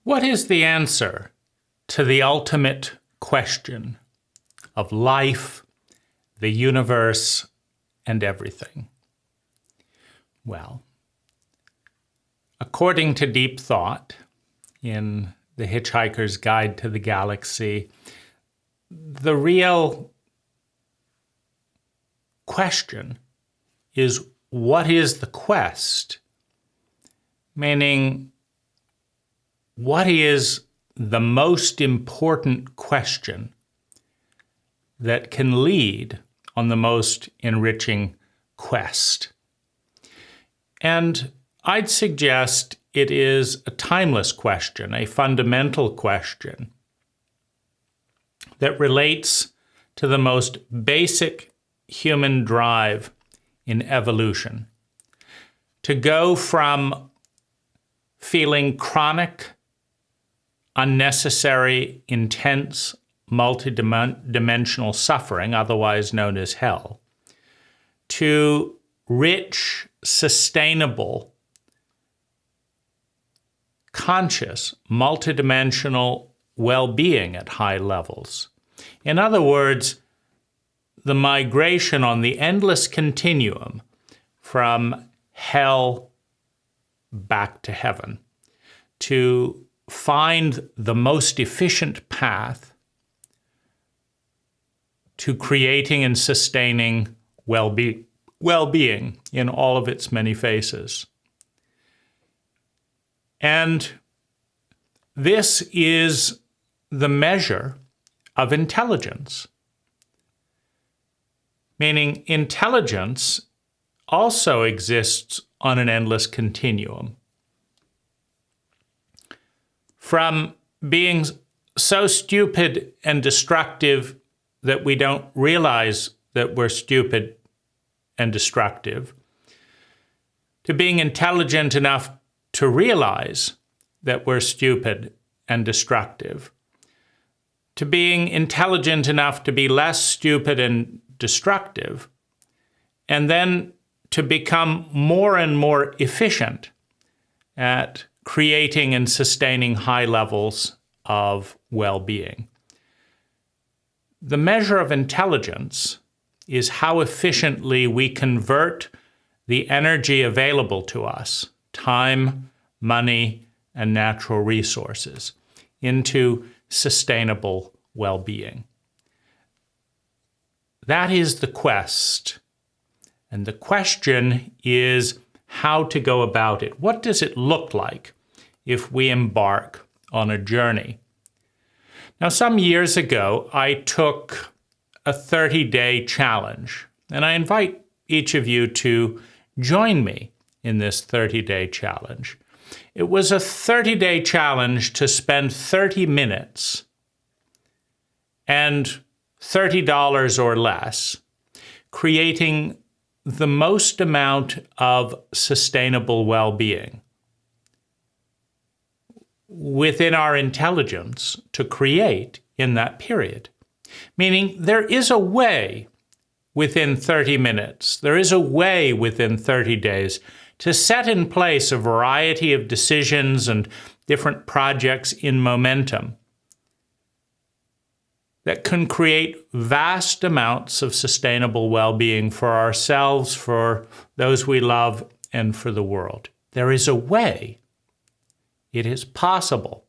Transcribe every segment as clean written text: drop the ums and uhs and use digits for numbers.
What is the answer to the ultimate question of life, the universe, and everything? Well, according to deep thought in The Hitchhiker's Guide to the Galaxy, the real question is, what is the quest? Meaning, what is the most important question that can lead on the most enriching quest? And I'd suggest it is a timeless question, a fundamental question that relates to the most basic human drive in evolution. To go from feeling chronic, unnecessary, intense, multidimensional suffering, otherwise known as hell, to rich, sustainable, conscious, multidimensional well-being at high levels. In other words, the migration on the endless continuum from hell back to heaven, to find the most efficient path to creating and sustaining well-being in all of its many faces. And this is the measure of intelligence. Meaning intelligence also exists on an endless continuum. From being so stupid and destructive that we don't realize that we're stupid and destructive, to being intelligent enough to realize that we're stupid and destructive, to being intelligent enough to be less stupid and destructive, and then to become more and more efficient at creating and sustaining high levels of well-being. The measure of intelligence is how efficiently we convert the energy available to us, time, money, and natural resources, into sustainable well-being. That is the quest. And the question is how to go about it. What does it look like if we embark on a journey? Now, some years ago, I took a 30-day challenge, and I invite each of you to join me in this 30-day challenge. It was a 30-day challenge to spend 30 minutes and $30 or less creating the most amount of sustainable well-being within our intelligence to create in that period. Meaning there is a way within 30 minutes, there is a way within 30 days to set in place a variety of decisions and different projects in momentum that can create vast amounts of sustainable well-being for ourselves, for those we love, and for the world. There is a way. It is possible.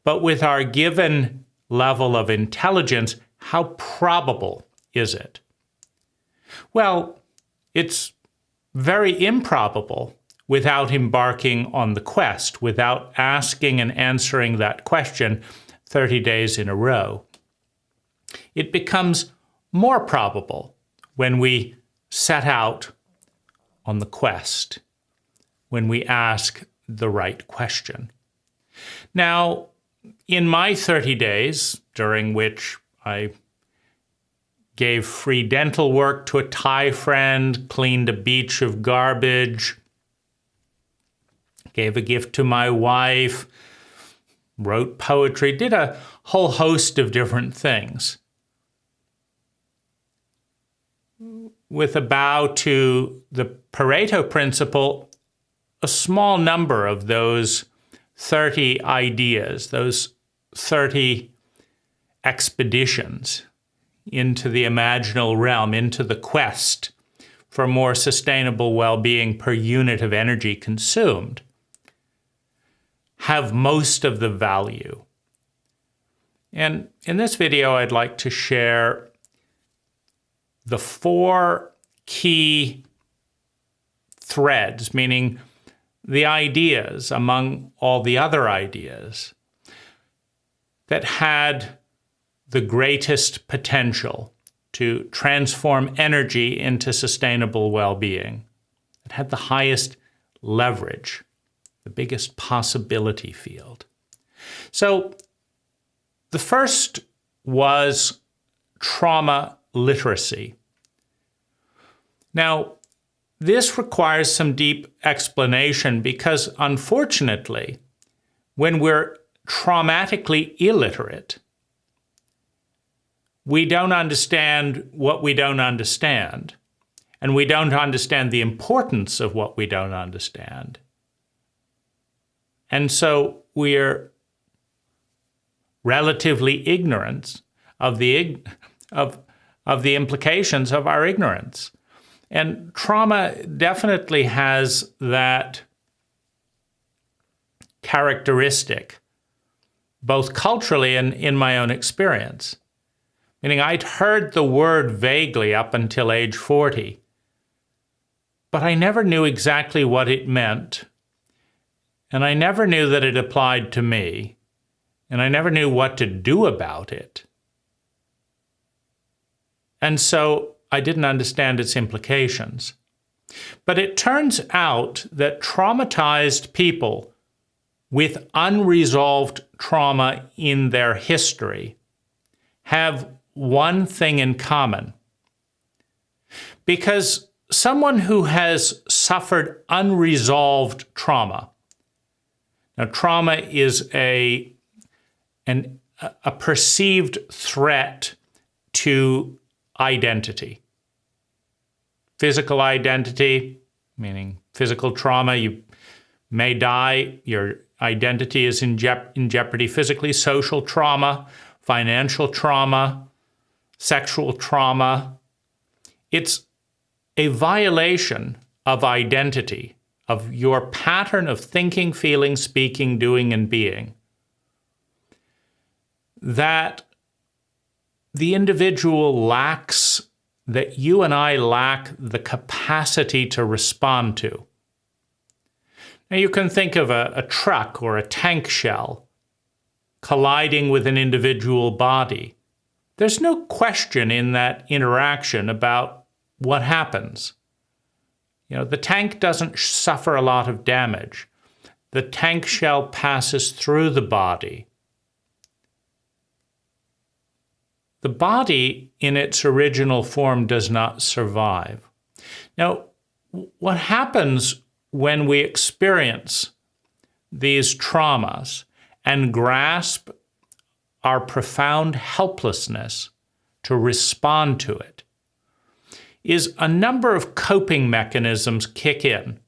But with our given level of intelligence, how probable is it? Well, it's very improbable without embarking on the quest, without asking and answering that question 30 days in a row. It becomes more probable when we set out on the quest, when we ask the right question. Now, in my 30 days, during which I gave free dental work to a Thai friend, cleaned a beach of garbage, gave a gift to my wife, wrote poetry, did a whole host of different things. With a bow to the Pareto principle, a small number of those 30 ideas, those 30 expeditions into the imaginal realm, into the quest for more sustainable well-being per unit of energy consumed, have most of the value. And in this video, I'd like to share the 4 key threads, meaning the ideas among all the other ideas that had the greatest potential to transform energy into sustainable well-being, that had the highest leverage, the biggest possibility field. So the first was trauma literacy. Now, this requires some deep explanation because, unfortunately, when we're traumatically illiterate, we don't understand what we don't understand, and we don't understand the importance of what we don't understand. And so we're relatively ignorant of the implications of our ignorance. And trauma definitely has that characteristic, both culturally and in my own experience. Meaning I'd heard the word vaguely up until age 40, but I never knew exactly what it meant, and I never knew that it applied to me, and I never knew what to do about it. And so I didn't understand its implications. But it turns out that traumatized people with unresolved trauma in their history have one thing in common. Because someone who has suffered unresolved trauma, now trauma is a perceived threat to identity. Physical identity, meaning physical trauma, you may die, your identity is in jeopardy physically. Social trauma, financial trauma, sexual trauma. It's a violation of identity, of your pattern of thinking, feeling, speaking, doing, and being, that the individual lacks, that you and I lack the capacity to respond to. Now you can think of a truck or a tank shell colliding with an individual body. There's no question in that interaction about what happens. The tank doesn't suffer a lot of damage. The tank shell passes through the body. The body in its original form does not survive. Now, what happens when we experience these traumas and grasp our profound helplessness to respond to it is a number of coping mechanisms kick in.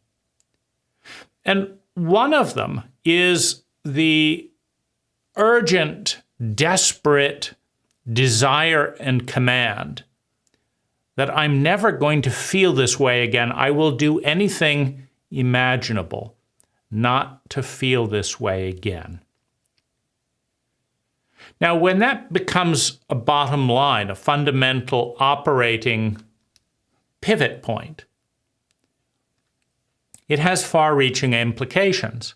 And one of them is the urgent, desperate desire and command that I'm never going to feel this way again. I will do anything imaginable not to feel this way again. Now, when that becomes a bottom line, a fundamental operating pivot point, it has far-reaching implications.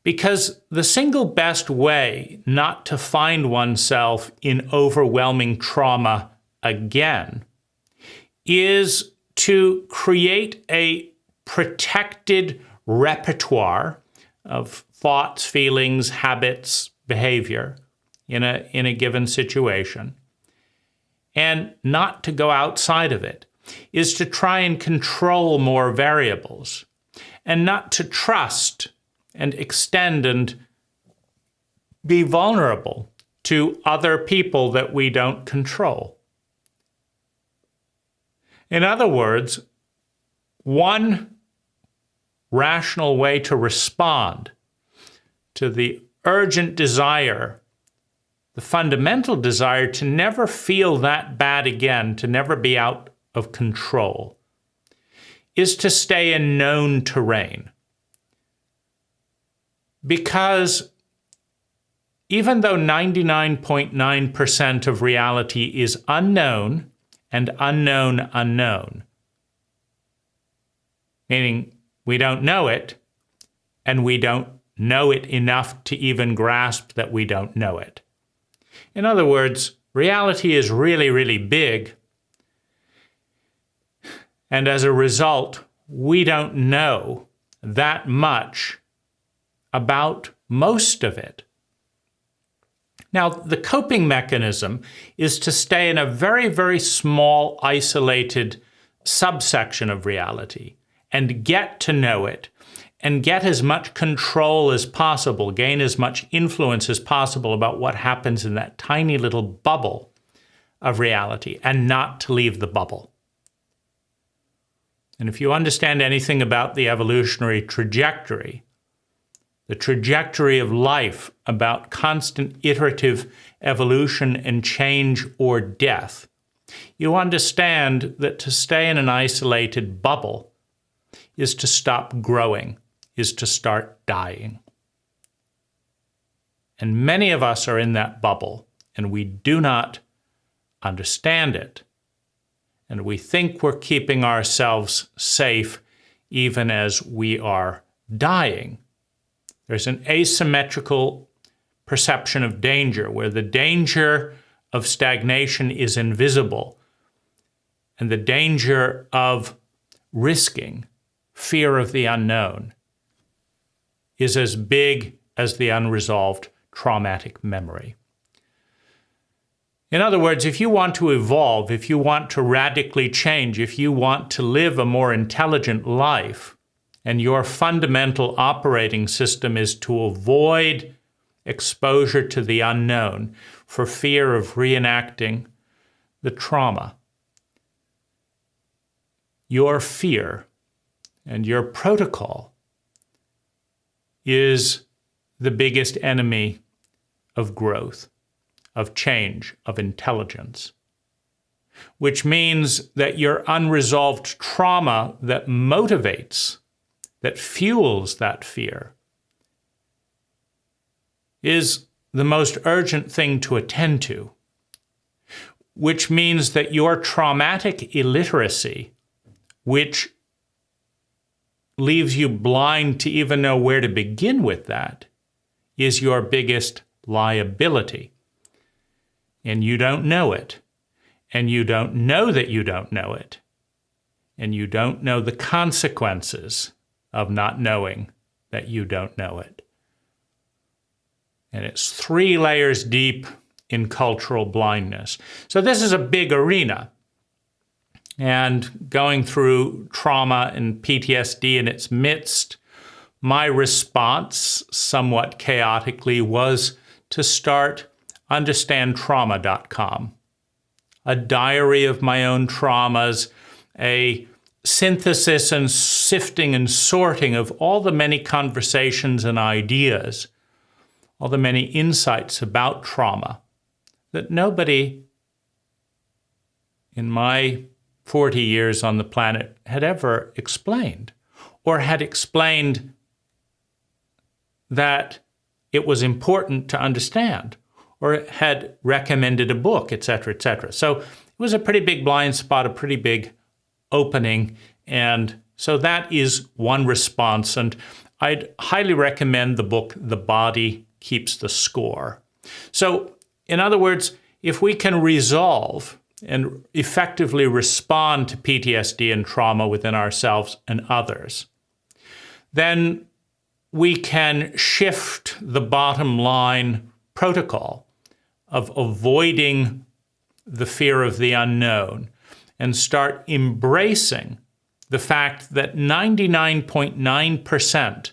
Because the single best way not to find oneself in overwhelming trauma again is to create a protected repertoire of thoughts, feelings, habits, behavior in a given situation, and not to go outside of it, is to try and control more variables, and not to trust and extend and be vulnerable to other people that we don't control. In other words, one rational way to respond to the urgent desire, the fundamental desire to never feel that bad again, to never be out of control, is to stay in known terrain. Because even though 99.9% of reality is unknown and unknown, meaning we don't know it, and we don't know it enough to even grasp that we don't know it. In other words, reality is really, really big, and as a result, we don't know that much about most of it. Now, the coping mechanism is to stay in a very, very small, isolated subsection of reality and get to know it and get as much control as possible, gain as much influence as possible about what happens in that tiny little bubble of reality, and not to leave the bubble. And if you understand anything about the evolutionary trajectory, the trajectory of life, about constant iterative evolution and change or death, you understand that to stay in an isolated bubble is to stop growing, is to start dying. And many of us are in that bubble, and we do not understand it. And we think we're keeping ourselves safe even as we are dying. There's an asymmetrical perception of danger, where the danger of stagnation is invisible, and the danger of risking, fear of the unknown, is as big as the unresolved traumatic memory. In other words, if you want to evolve, if you want to radically change, if you want to live a more intelligent life, and your fundamental operating system is to avoid exposure to the unknown for fear of reenacting the trauma, your fear and your protocol is the biggest enemy of growth, of change, of intelligence, which means that your unresolved trauma that motivates, that fuels that fear, is the most urgent thing to attend to, which means that your traumatic illiteracy, which leaves you blind to even know where to begin with that, is your biggest liability. And you don't know it. And you don't know that you don't know it. And you don't know the consequences of not knowing that you don't know it. And it's 3 layers deep in cultural blindness. So this is a big arena. And going through trauma and PTSD in its midst, my response, somewhat chaotically, was to start understandtrauma.com, a diary of my own traumas, a synthesis and sifting and sorting of all the many conversations and ideas, all the many insights about trauma that nobody in my 40 years on the planet had ever explained, or had explained that it was important to understand, or had recommended a book, etc., etc. So it was a pretty big blind spot, a pretty big opening, and so that is one response. And I'd highly recommend the book, The Body Keeps the Score. So in other words, if we can resolve and effectively respond to PTSD and trauma within ourselves and others, then we can shift the bottom line protocol of avoiding the fear of the unknown and start embracing the fact that 99.9%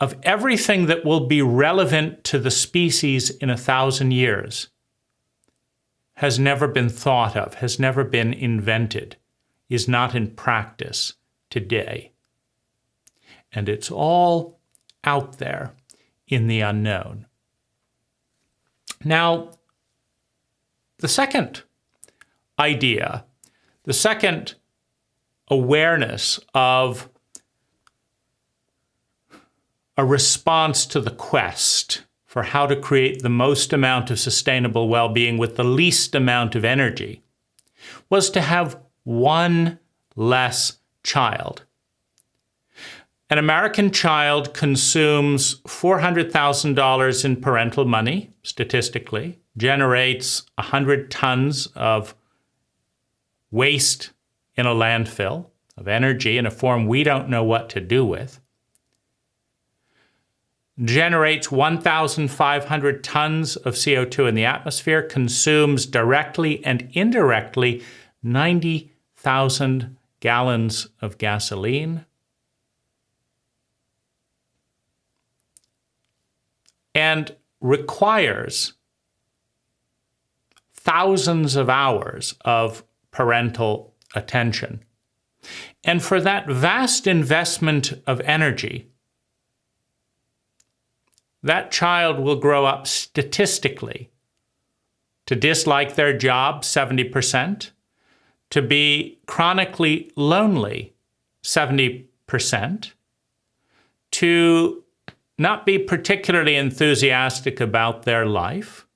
of everything that will be relevant to the species in 1,000 years has never been thought of, has never been invented, is not in practice today. and it's all out there in the unknown. Now, the second idea, the second awareness of a response to the quest for how to create the most amount of sustainable well-being with the least amount of energy was to have one less child. An American child consumes $400,000 in parental money, statistically, generates 100 tons of waste in a landfill, of energy in a form we don't know what to do with, generates 1,500 tons of CO2 in the atmosphere, consumes directly and indirectly 90,000 gallons of gasoline, and requires thousands of hours of parental attention. And for that vast investment of energy, that child will grow up statistically to dislike their job 70%, to be chronically lonely 70%, to not be particularly enthusiastic about their life,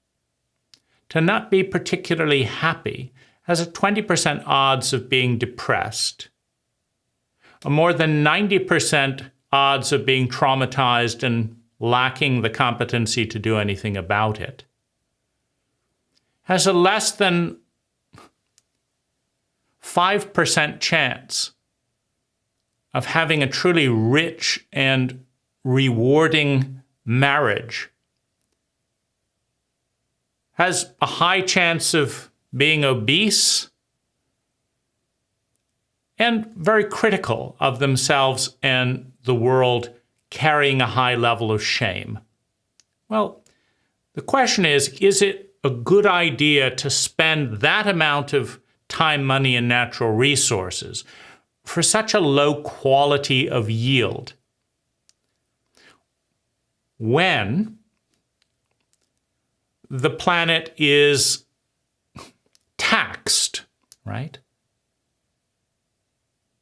to not be particularly happy, has a 20% odds of being depressed, a more than 90% odds of being traumatized and lacking the competency to do anything about it, has a less than 5% chance of having a truly rich and rewarding marriage, has a high chance of being obese, and very critical of themselves and the world, carrying a high level of shame. Well, the question is it a good idea to spend that amount of time, money, and natural resources for such a low quality of yield when the planet is taxed, right?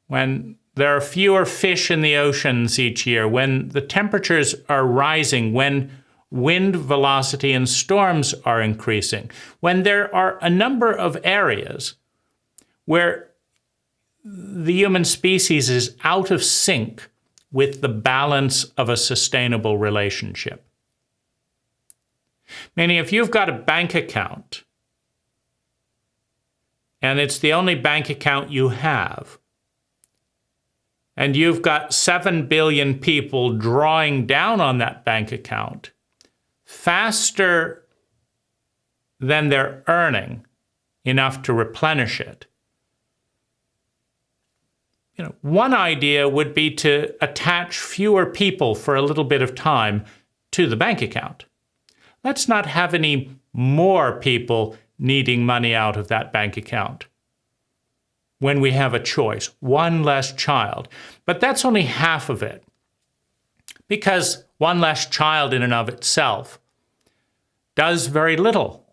When there are fewer fish in the oceans each year, when the temperatures are rising, when wind velocity and storms are increasing, when there are a number of areas where the human species is out of sync with the balance of a sustainable relationship. Meaning, if you've got a bank account and it's the only bank account you have, and you've got 7 billion people drawing down on that bank account faster than they're earning enough to replenish it, one idea would be to attach fewer people for a little bit of time to the bank account. Let's not have any more people needing money out of that bank account when we have a choice, one less child. But that's only half of it, because one less child in and of itself does very little.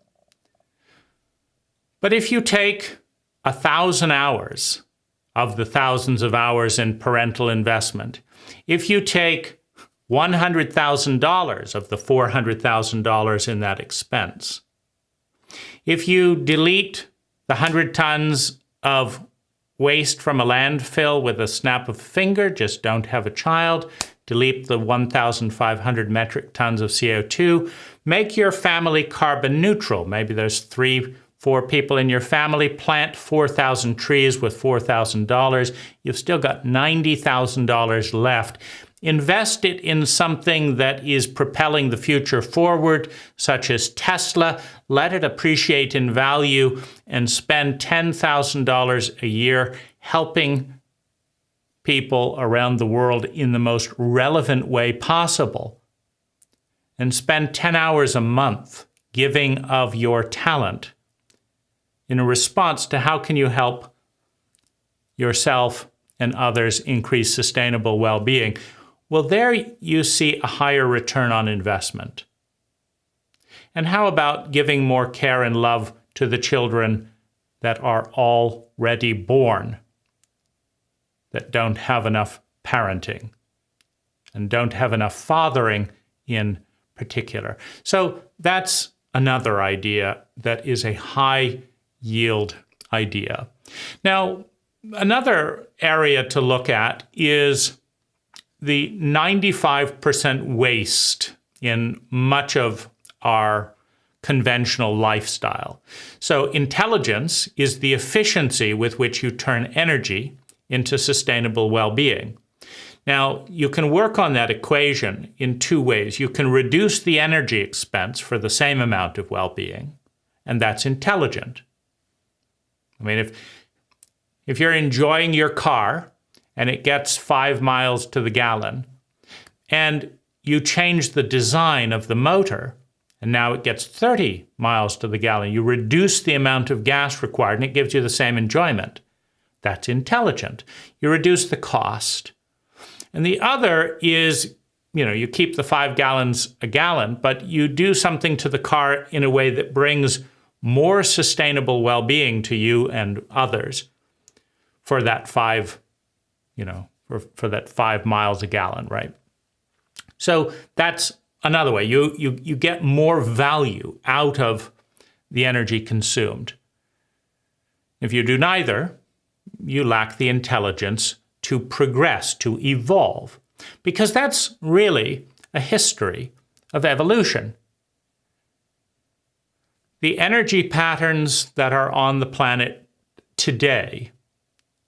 But if you take 1,000 hours of the thousands of hours in parental investment, if you take $100,000 of the $400,000 in that expense, if you delete the 100 tons of waste from a landfill with a snap of a finger, just don't have a child, delete the 1,500 metric tons of CO2, make your family carbon neutral. Maybe there's 3-4 people in your family, plant 4,000 trees with $4,000. You've still got $90,000 left. Invest it in something that is propelling the future forward, such as Tesla. Let it appreciate in value and spend $10,000 a year helping people around the world in the most relevant way possible. And spend 10 hours a month giving of your talent in a response to how can you help yourself and others increase sustainable well-being. Well, there you see a higher return on investment. And how about giving more care and love to the children that are already born, that don't have enough parenting and don't have enough fathering in particular? So that's another idea that is a high yield idea. Now, another area to look at is the 95% waste in much of our conventional lifestyle. So intelligence is the efficiency with which you turn energy into sustainable well-being. Now, you can work on that equation in two ways. You can reduce the energy expense for the same amount of well-being, and that's intelligent. I mean, if you're enjoying your car and it gets 5 miles to the gallon, and you change the design of the motor, and now it gets 30 miles to the gallon, you reduce the amount of gas required, and it gives you the same enjoyment. That's intelligent. You reduce the cost. And the other is, you keep the 5 gallons a gallon, but you do something to the car in a way that brings more sustainable well-being to you and others for that 5, for that 5 miles a gallon, right? So that's another way. You get more value out of the energy consumed. If you do neither, you lack the intelligence to progress, to evolve, because that's really a history of evolution. The energy patterns that are on the planet today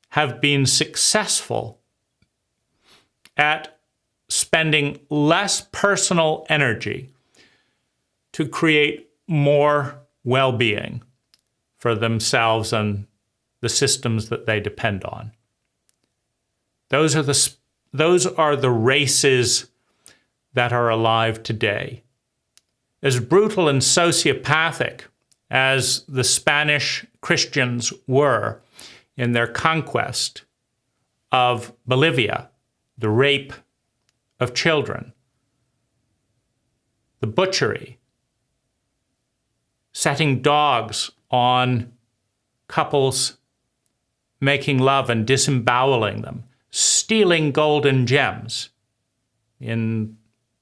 have been successful at spending less personal energy to create more well-being for themselves and the systems that they depend on. Those are the races that are alive today. As brutal and sociopathic as the Spanish Christians were in their conquest of Bolivia, the rape of children, the butchery, setting dogs on couples making love and disemboweling them, stealing golden gems in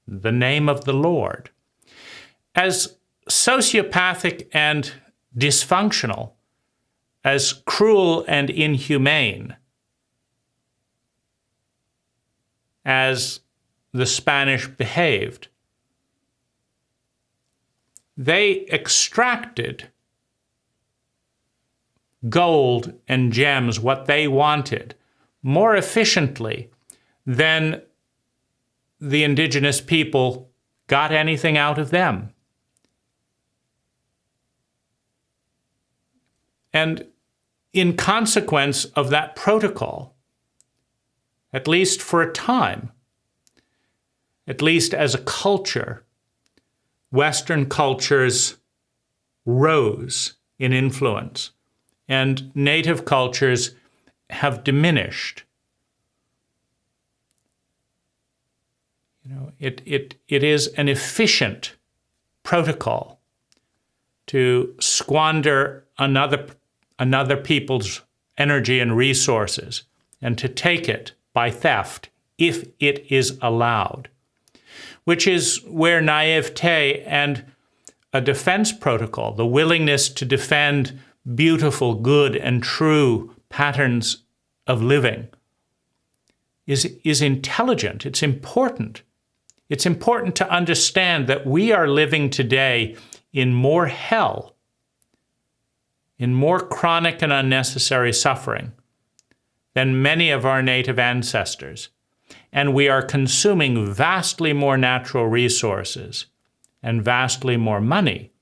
the name of the Lord. As sociopathic and dysfunctional, as cruel and inhumane as the Spanish behaved, they extracted gold and gems, what they wanted, more efficiently than the indigenous people got anything out of them. And in consequence of that protocol, at least for a time, at least as a culture, Western cultures rose in influence, and native cultures have diminished. It is an efficient protocol to squander another people's energy and resources and to take it by theft if it is allowed, which is where naivete and a defense protocol, the willingness to defend beautiful, good, and true patterns of living, is intelligent. It's important. It's important to understand that we are living today in more hell, in more chronic and unnecessary suffering than many of our native ancestors. And we are consuming vastly more natural resources and vastly more money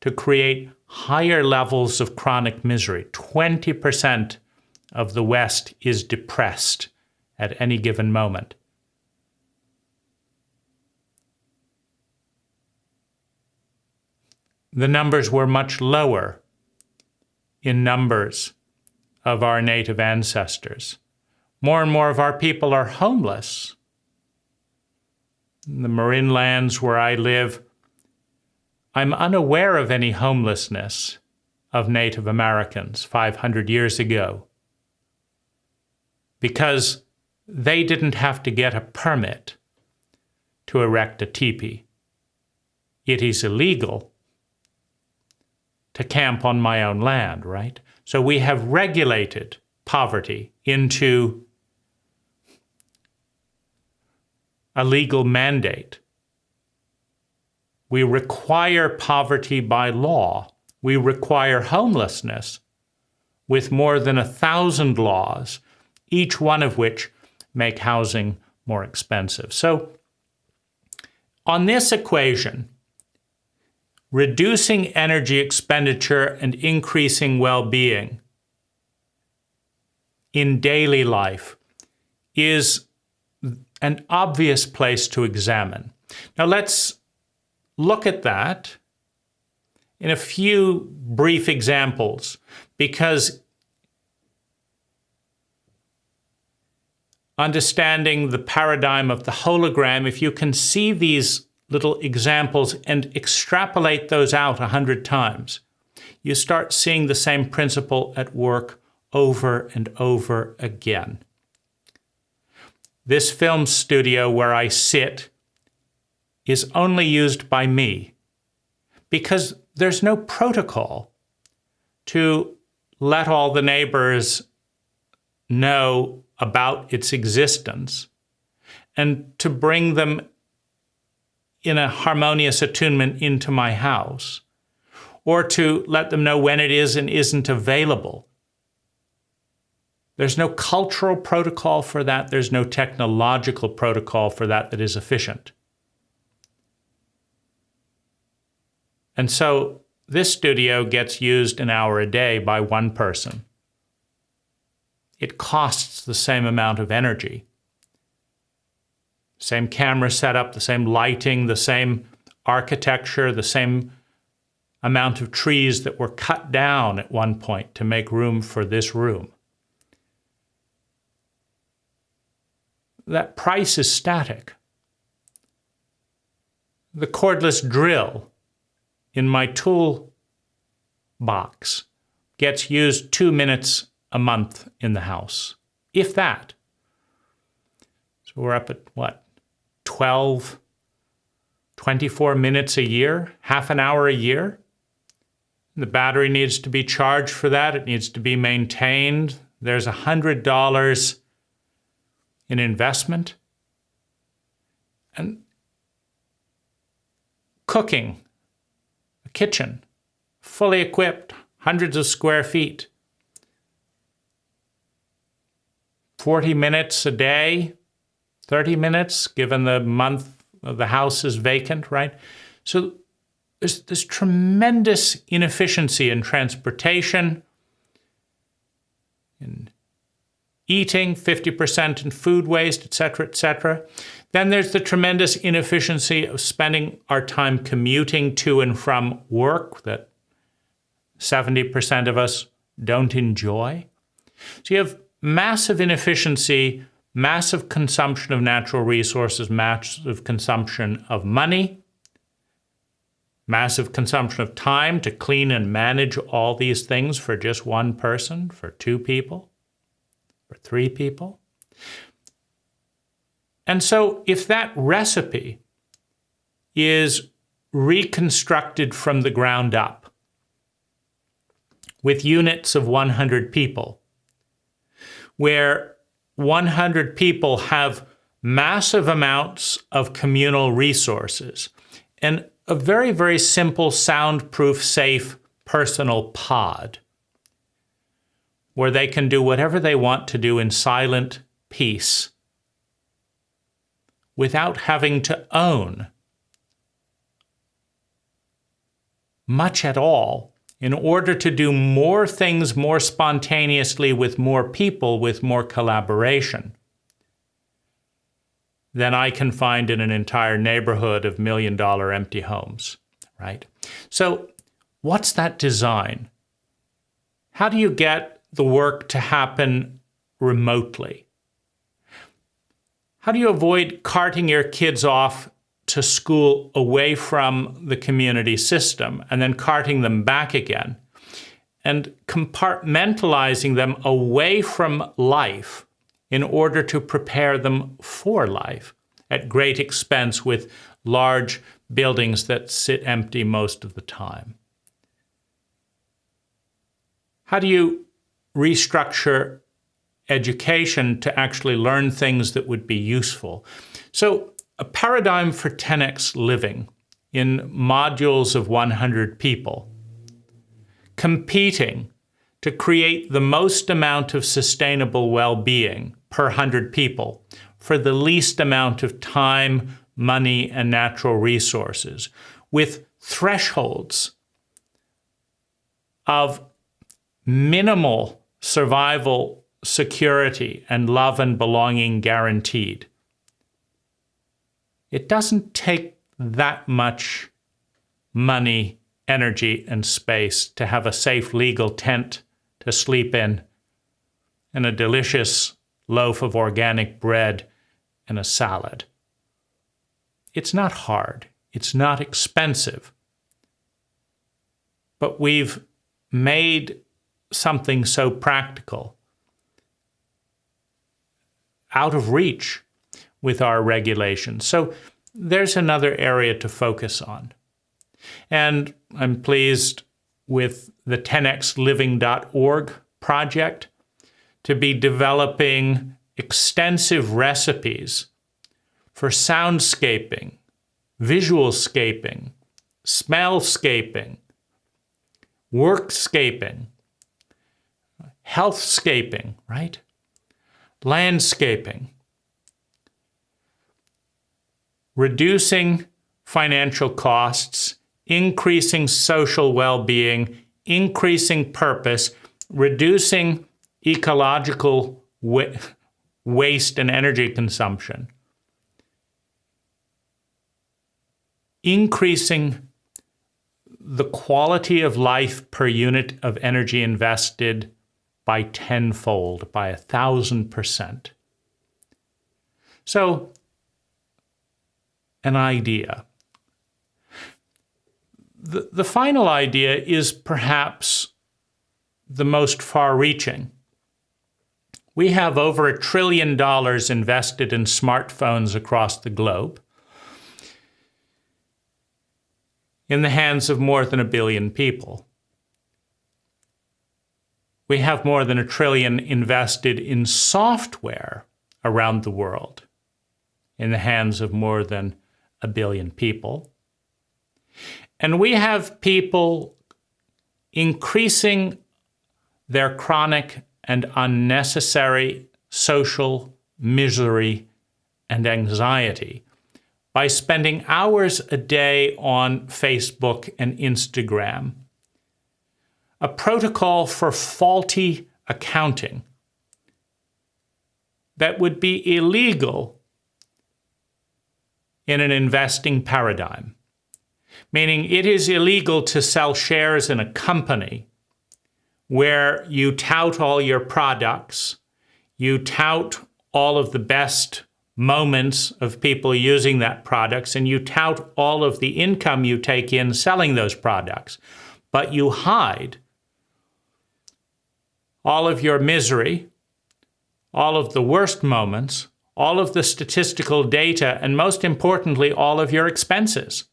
to create higher levels of chronic misery. 20% of the West is depressed at any given moment. The numbers were much lower in numbers of our native ancestors. More and more of our people are homeless in the Marin lands where I live, I'm unaware of any homelessness of Native Americans 500 years ago because they didn't have to get a permit to erect a teepee. It is illegal to camp on my own land, right? So we have regulated poverty into a legal mandate. We require poverty by law. We require homelessness with more than 1,000 laws, each one of which make housing more expensive. So on this equation, reducing energy expenditure and increasing well-being in daily life is an obvious place to examine. Now let's look at that in a few brief examples, because understanding the paradigm of the hologram, if you can see these little examples and extrapolate those out 100 times, you start seeing the same principle at work over and over again. This film studio where I sit is only used by me because there's no protocol to let all the neighbors know about its existence and to bring them in a harmonious attunement into my house, or to let them know when it is and isn't available. There's no cultural protocol for that. There's no technological protocol for that that is efficient. And so this studio gets used an hour a day by one person. It costs the same amount of energy. Same camera setup, the same lighting, the same architecture, the same amount of trees that were cut down at one point to make room for this room. That price is static. The cordless drill in my tool box gets used 2 minutes a month in the house, if that. So we're up at what, 12, 24 minutes a year, half an hour a year? The battery needs to be charged for that. It needs to be maintained. There's $100 in investment. And cooking, a kitchen, fully equipped, hundreds of square feet. 40 minutes a day, 30 minutes, given the month the house is vacant, right? So there's this tremendous inefficiency in transportation, in eating, 50% in food waste, et cetera, et cetera. Then there's the tremendous inefficiency of spending our time commuting to and from work that 70% of us don't enjoy. So you have massive inefficiency, massive consumption of natural resources, massive consumption of money, massive consumption of time to clean and manage all these things for just one person, for 2 people, for 3 people. And so if that recipe is reconstructed from the ground up with units of 100 people, where 100 people have massive amounts of communal resources and a very, very simple, soundproof, safe, personal pod where they can do whatever they want to do in silent peace without having to own much at all in order to do more things more spontaneously with more people, with more collaboration, than I can find in an entire neighborhood of $1 million empty homes, right? So what's that design? How do you get the work to happen remotely? How do you avoid carting your kids off to school away from the community system and then carting them back again and compartmentalizing them away from life in order to prepare them for life at great expense with large buildings that sit empty most of the time. How do you restructure education to actually learn things that would be useful? So a paradigm for 10x living in modules of 100 people, competing to create the most amount of sustainable well-being per 100 people for the least amount of time, money, and natural resources, with thresholds of minimal survival security and love and belonging guaranteed. It doesn't take that much money, energy, and space to have a safe legal tent to sleep in and a delicious loaf of organic bread and a salad. It's not hard. It's not expensive. But we've made something so practical out of reach with our regulations. So there's another area to focus on. And I'm pleased with the 10xliving.org project to be developing extensive recipes for soundscaping, visualscaping, smellscaping, workscaping, healthscaping, right? Landscaping. Reducing financial costs, increasing social well-being, increasing purpose, reducing ecological waste and energy consumption, increasing the quality of life per unit of energy invested by tenfold, by 1,000%. So, an idea. The final idea is perhaps the most far-reaching. We have over $1 trillion invested in smartphones across the globe in the hands of more than 1 billion people. We have more than $1 trillion invested in software around the world in the hands of more than 1 billion people. And we have people increasing their chronic and unnecessary social misery and anxiety by spending hours a day on Facebook and Instagram. A protocol for faulty accounting that would be illegal in an investing paradigm. Meaning it is illegal to sell shares in a company where you tout all your products, you tout all of the best moments of people using that products, and you tout all of the income you take in selling those products. But you hide all of your misery, all of the worst moments, all of the statistical data, and most importantly, all of your expenses.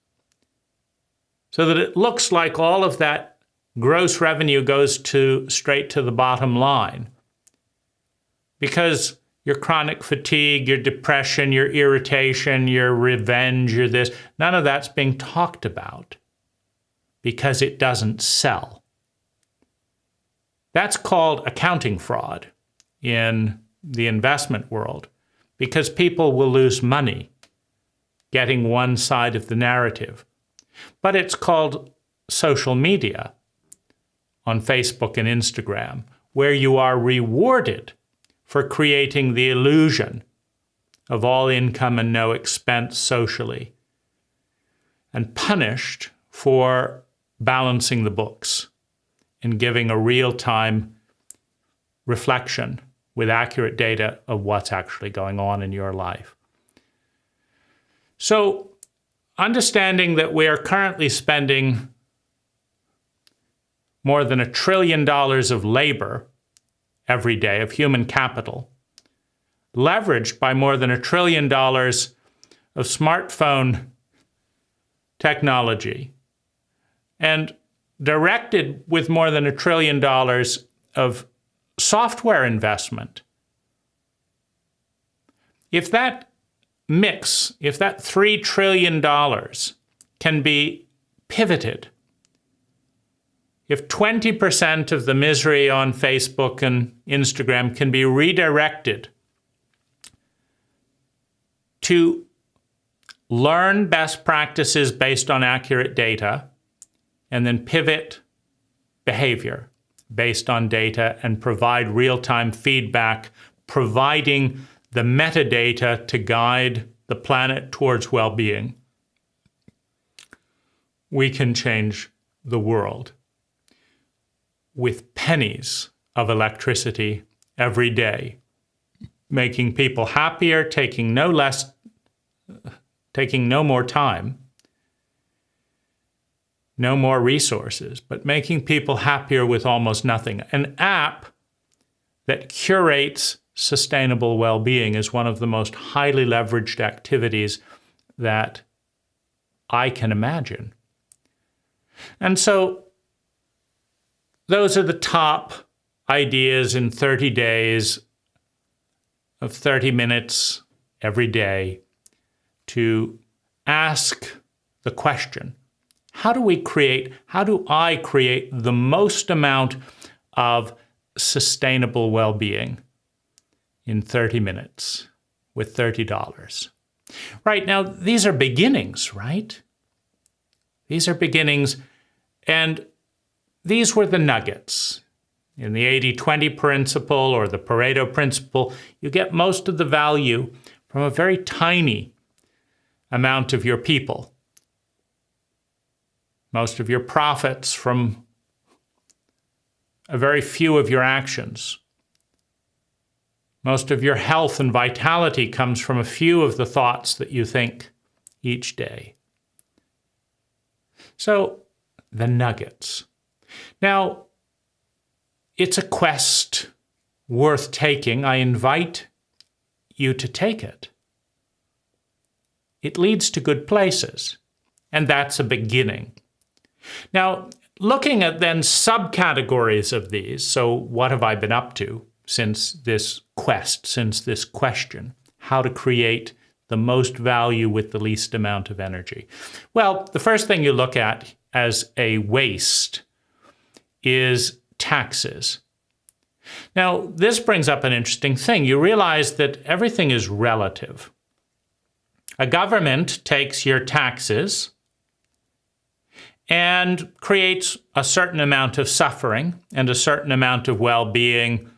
So that it looks like all of that gross revenue goes straight to the bottom line. Because your chronic fatigue, your depression, your irritation, your revenge, your this, none of that's being talked about because it doesn't sell. That's called accounting fraud in the investment world because people will lose money getting one side of the narrative. But it's called social media on Facebook and Instagram, where you are rewarded for creating the illusion of all income and no expense socially, and punished for balancing the books and giving a real-time reflection with accurate data of what's actually going on in your life. So understanding that we are currently spending more than $1 trillion of labor every day, of human capital, leveraged by more than $1 trillion of smartphone technology, and directed with more than $1 trillion of software investment. If that mix, if that $3 trillion can be pivoted, if 20% of the misery on Facebook and Instagram can be redirected to learn best practices based on accurate data, and then pivot behavior based on data and provide real-time feedback, providing the metadata to guide the planet towards well-being, we can change the world with pennies of electricity every day, making people happier, taking no more time, no more resources, but making people happier with almost nothing. An app that curates sustainable well-being is one of the most highly leveraged activities that I can imagine. And so those are the top ideas in 30 days of 30 minutes every day to ask the question, how do I create the most amount of sustainable well-being in 30 minutes with $30? Right, now, these are beginnings, right? These are beginnings, and these were the nuggets. In the 80-20 principle or the Pareto principle, you get most of the value from a very tiny amount of your people. Most of your profits from a very few of your actions. Most of your health and vitality comes from a few of the thoughts that you think each day. So, the nuggets. Now, it's a quest worth taking. I invite you to take it. It leads to good places, and that's a beginning. Now, looking at then subcategories of these, so what have I been up to since this quest, since this question, how to create the most value with the least amount of energy? Well, the first thing you look at as a waste is taxes. Now, this brings up an interesting thing. You realize that everything is relative. A government takes your taxes and creates a certain amount of suffering and a certain amount of well-being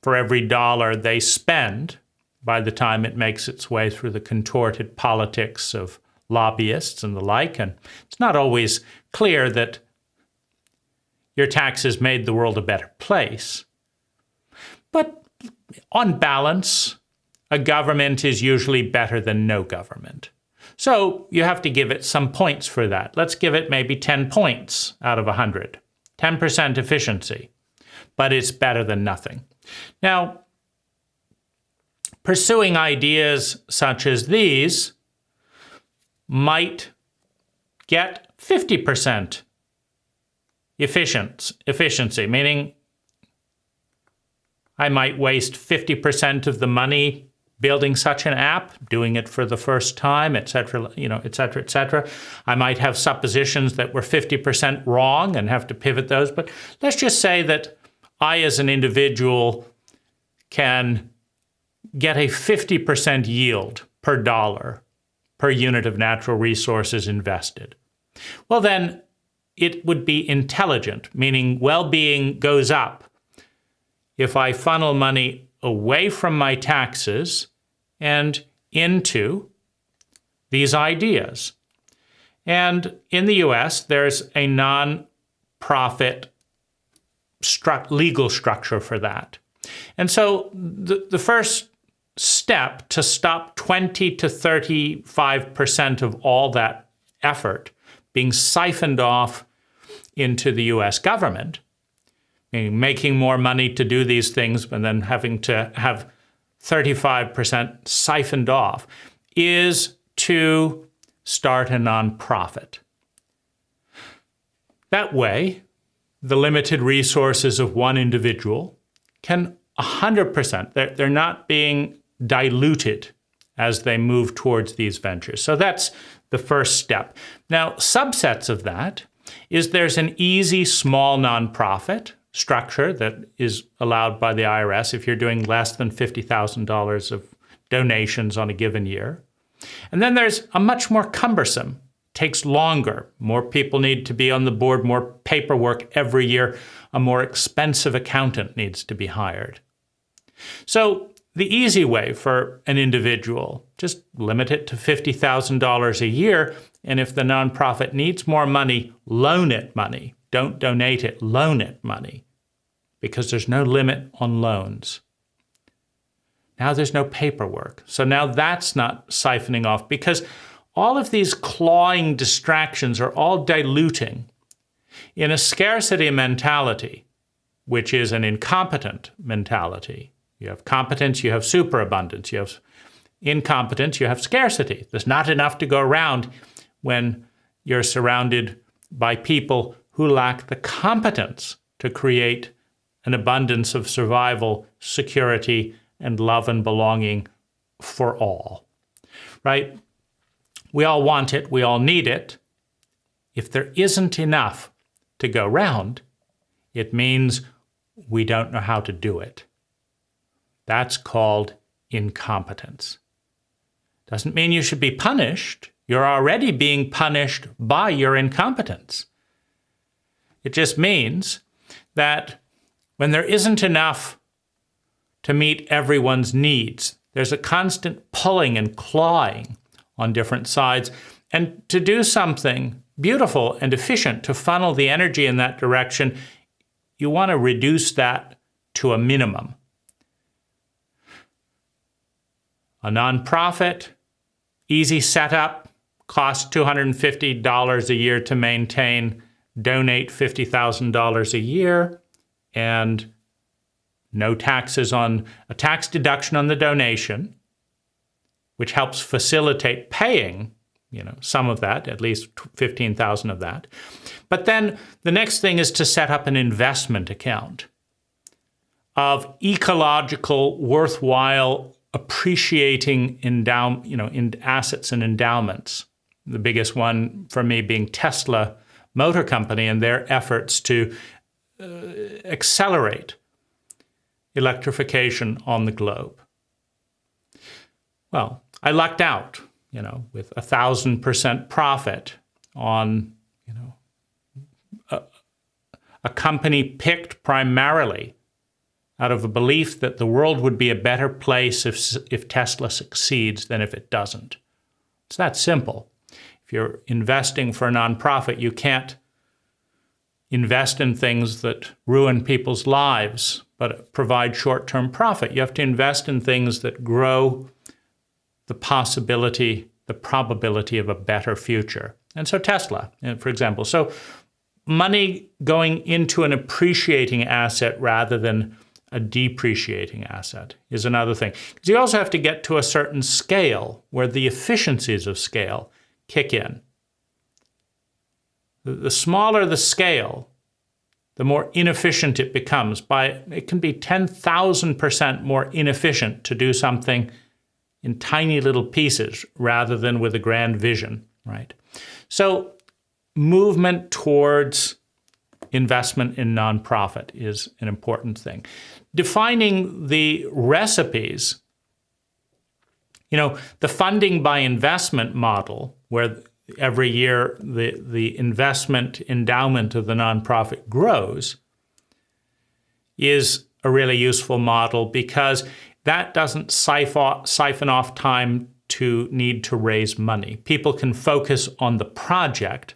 for every dollar they spend by the time it makes its way through the contorted politics of lobbyists and the like. And it's not always clear that your taxes made the world a better place. But on balance, a government is usually better than no government. So you have to give it some points for that. Let's give it maybe 10 points out of 100. 10% efficiency. But it's better than nothing. Now, pursuing ideas such as these might get 50% efficiency, meaning I might waste 50% of the money building such an app, doing it for the first time, et cetera, et cetera, et cetera. I might have suppositions that were 50% wrong and have to pivot those. But let's just say that I, as an individual, can get a 50% yield per dollar per unit of natural resources invested. Well, then it would be intelligent, meaning well-being goes up if I funnel money away from my taxes and into these ideas. And in the US, there's a non-profit legal structure for that. And so the first step to stop 20 to 35% of all that effort being siphoned off into the US government, making more money to do these things and then having to have 35% siphoned off, is to start a nonprofit. That way, the limited resources of one individual can 100%, they're not being diluted as they move towards these ventures. So that's the first step. Now, subsets of that is there's an easy small nonprofit structure that is allowed by the IRS if you're doing less than $50,000 of donations on a given year. And then there's a much more cumbersome, takes longer. More people need to be on the board, more paperwork every year. A more expensive accountant needs to be hired. So the easy way for an individual, just limit it to $50,000 a year. And if the nonprofit needs more money, loan it money. Don't donate it, loan it money, because there's no limit on loans. Now there's no paperwork. So now that's not siphoning off, because all of these clawing distractions are all diluting in a scarcity mentality, which is an incompetent mentality. You have competence, you have superabundance. You have incompetence, you have scarcity. There's not enough to go around when you're surrounded by people who lack the competence to create an abundance of survival, security, and love and belonging for all, right? We all want it, we all need it. If there isn't enough to go round, it means we don't know how to do it. That's called incompetence. Doesn't mean you should be punished. You're already being punished by your incompetence. It just means that when there isn't enough to meet everyone's needs, there's a constant pulling and clawing on different sides. And to do something beautiful and efficient, to funnel the energy in that direction, you want to reduce that to a minimum. A nonprofit, easy setup, costs $250 a year to maintain, donate $50,000 a year, and no taxes on a tax deduction on the donation, which helps facilitate paying, some of that, at least $15,000 of that. But then the next thing is to set up an investment account of ecological, worthwhile, appreciating in assets and endowments. The biggest one for me being Tesla Motor Company and their efforts to accelerate electrification on the globe. Well, I lucked out, with 1,000% profit on, a company picked primarily out of a belief that the world would be a better place if Tesla succeeds than if it doesn't. It's that simple. If you're investing for a nonprofit, you can't invest in things that ruin people's lives but provide short-term profit. You have to invest in things that grow the possibility, the probability of a better future. And so Tesla, for example. So money going into an appreciating asset rather than a depreciating asset is another thing. Because you also have to get to a certain scale where the efficiencies of scale kick in. The smaller the scale, the more inefficient it becomes. It can be 10,000% more inefficient to do something in tiny little pieces rather than with a grand vision, right? So movement towards investment in nonprofit is an important thing. Defining the recipes, the funding by investment model, where every year the investment endowment of the nonprofit grows, is a really useful model because that doesn't siphon off time to need to raise money. People can focus on the project,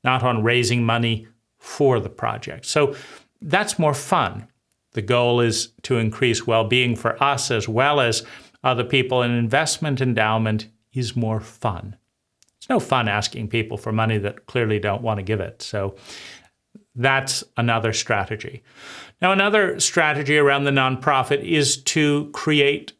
not on raising money for the project. So that's more fun. The goal is to increase well-being for us as well as other people. An investment endowment is more fun. It's no fun asking people for money that clearly don't want to give it. So that's another strategy. Now, another strategy around the nonprofit is to create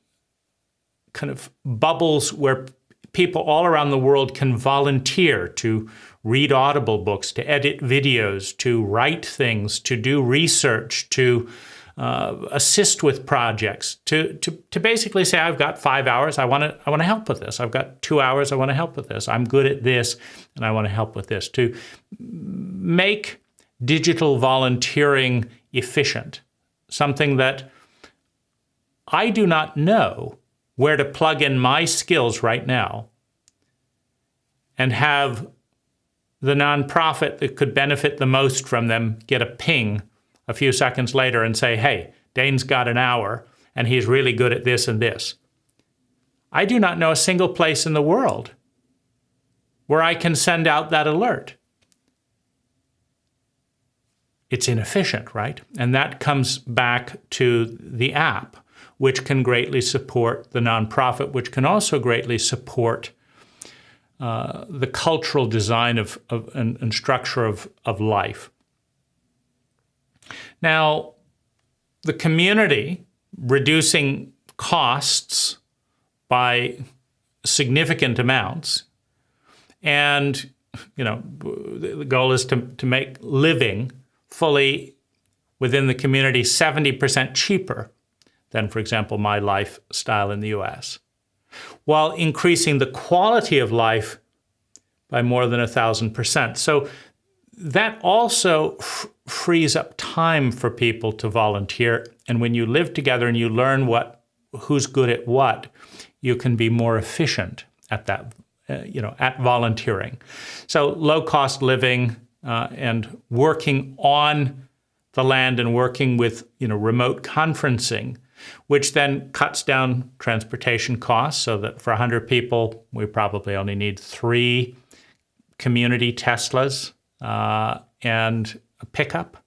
kind of bubbles where people all around the world can volunteer to read Audible books, to edit videos, to write things, to do research, to assist with projects, to basically say, I've got 5 hours, I want to help with this. I've got 2 hours, I want to help with this. I'm good at this, and I want to help with this. To make digital volunteering efficient, something that I do not know where to plug in my skills right now and have the nonprofit that could benefit the most from them get a ping a few seconds later and say, hey, Dane's got an hour and he's really good at this and this. I do not know a single place in the world where I can send out that alert. It's inefficient, right? And that comes back to the app, which can greatly support the nonprofit, which can also greatly support the cultural design and structure of life. Now, the community reducing costs by significant amounts, and the goal is to make living fully within the community 70% cheaper than, for example, my lifestyle in the US, while increasing the quality of life by more than 1,000%. So that also frees up time for people to volunteer. And when you live together and you learn who's good at what, you can be more efficient at that, at volunteering. So low-cost living and working on the land and working with, remote conferencing, which then cuts down transportation costs so that for 100 people, we probably only need 3 community Teslas and a pickup.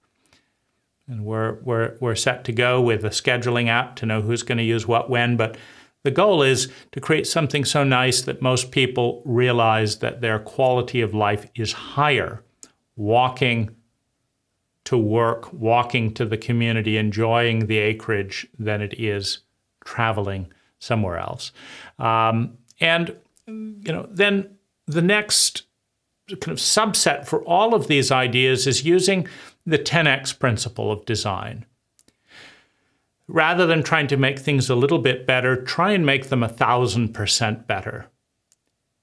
And we're set to go with a scheduling app to know who's going to use what when. But the goal is to create something so nice that most people realize that their quality of life is higher walking to work, walking to the community, enjoying the acreage than it is traveling somewhere else. Then the next kind of subset for all of these ideas is using the 10x principle of design. Rather than trying to make things a little bit better, try and make them 1,000% better.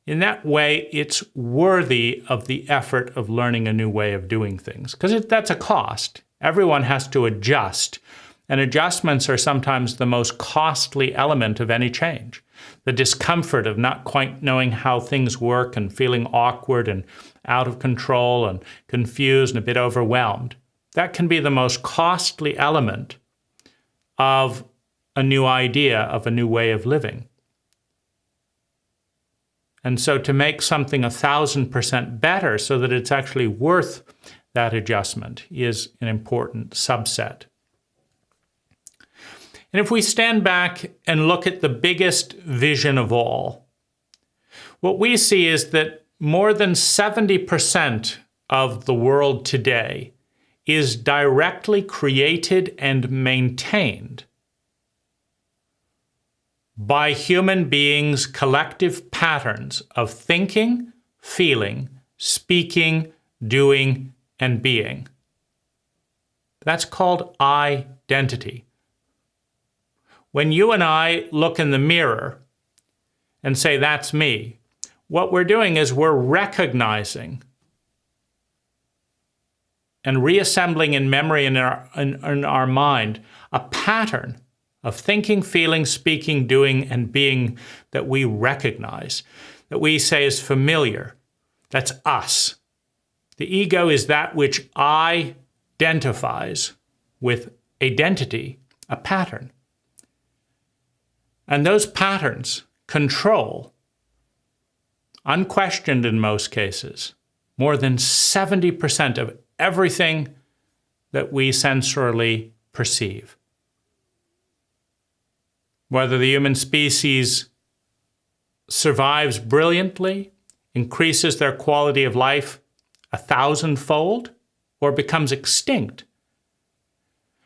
In that way, it's worthy of the effort of learning a new way of doing things, because that's a cost. Everyone has to adjust, and adjustments are sometimes the most costly element of any change. The discomfort of not quite knowing how things work and feeling awkward and out of control and confused and a bit overwhelmed, that can be the most costly element of a new idea, of a new way of living. And so to make something 1,000% better so that it's actually worth that adjustment is an important subset. And if we stand back and look at the biggest vision of all, what we see is that more than 70% of the world today is directly created and maintained by human beings' collective patterns of thinking, feeling, speaking, doing, and being. That's called identity. When you and I look in the mirror and say, that's me, what we're doing is we're recognizing and reassembling in memory in our mind a pattern of thinking, feeling, speaking, doing, and being that we recognize, that we say is familiar. That's us. The ego is that which identifies with identity, a pattern. And those patterns control, unquestioned in most cases, more than 70% of everything that we sensorily perceive. whether the human species survives brilliantly, increases their quality of life 1,000-fold, or becomes extinct,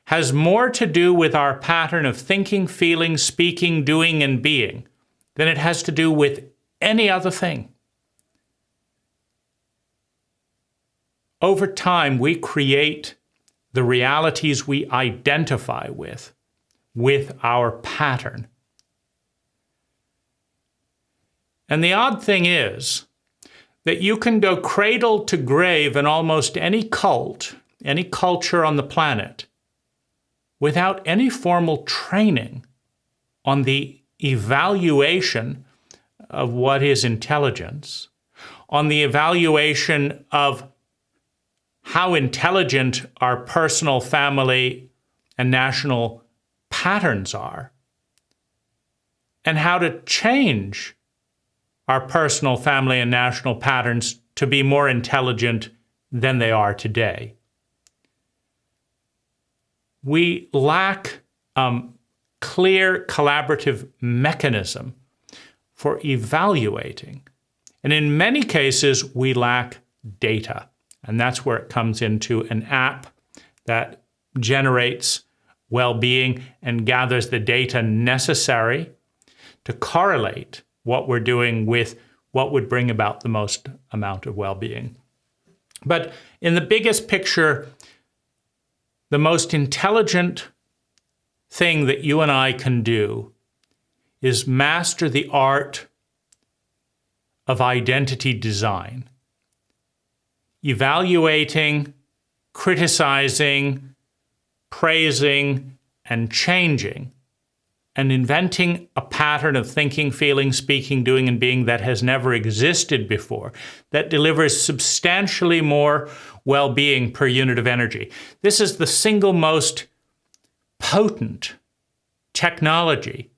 has more to do with our pattern of thinking, feeling, speaking, doing, and being than it has to do with any other thing. Over time, we create the realities we identify with our pattern. And the odd thing is that you can go cradle to grave in almost any cult, any culture on the planet, without any formal training on the evaluation of what is intelligence, on the evaluation of how intelligent our personal, family, and national patterns are, and how to change our personal, family, and national patterns to be more intelligent than they are today. We lack clear collaborative mechanism for evaluating. And in many cases, we lack data. And that's where it comes into an app that generates well-being and gathers the data necessary to correlate what we're doing with what would bring about the most amount of well-being. But in the biggest picture, the most intelligent thing that you and I can do is master the art of identity design. Evaluating, criticizing, praising, and changing, and inventing a pattern of thinking, feeling, speaking, doing, and being that has never existed before, that delivers substantially more well-being per unit of energy. This is the single most potent technology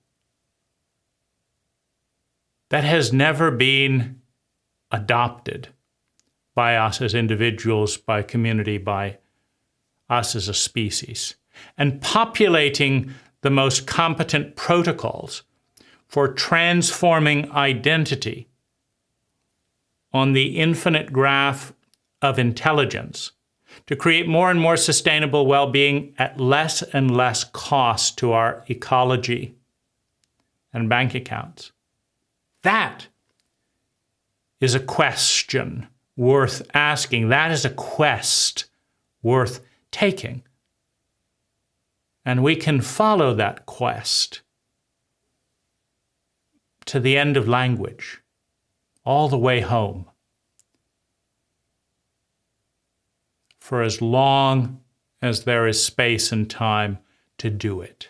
that has never been adopted by us as individuals, by community, by us as a species, and populating the most competent protocols for transforming identity on the infinite graph of intelligence to create more and more sustainable well-being at less and less cost to our ecology and bank accounts. That is a question worth asking. That is a quest worth taking. And we can follow that quest to the end of language, all the way home, for as long as there is space and time to do it.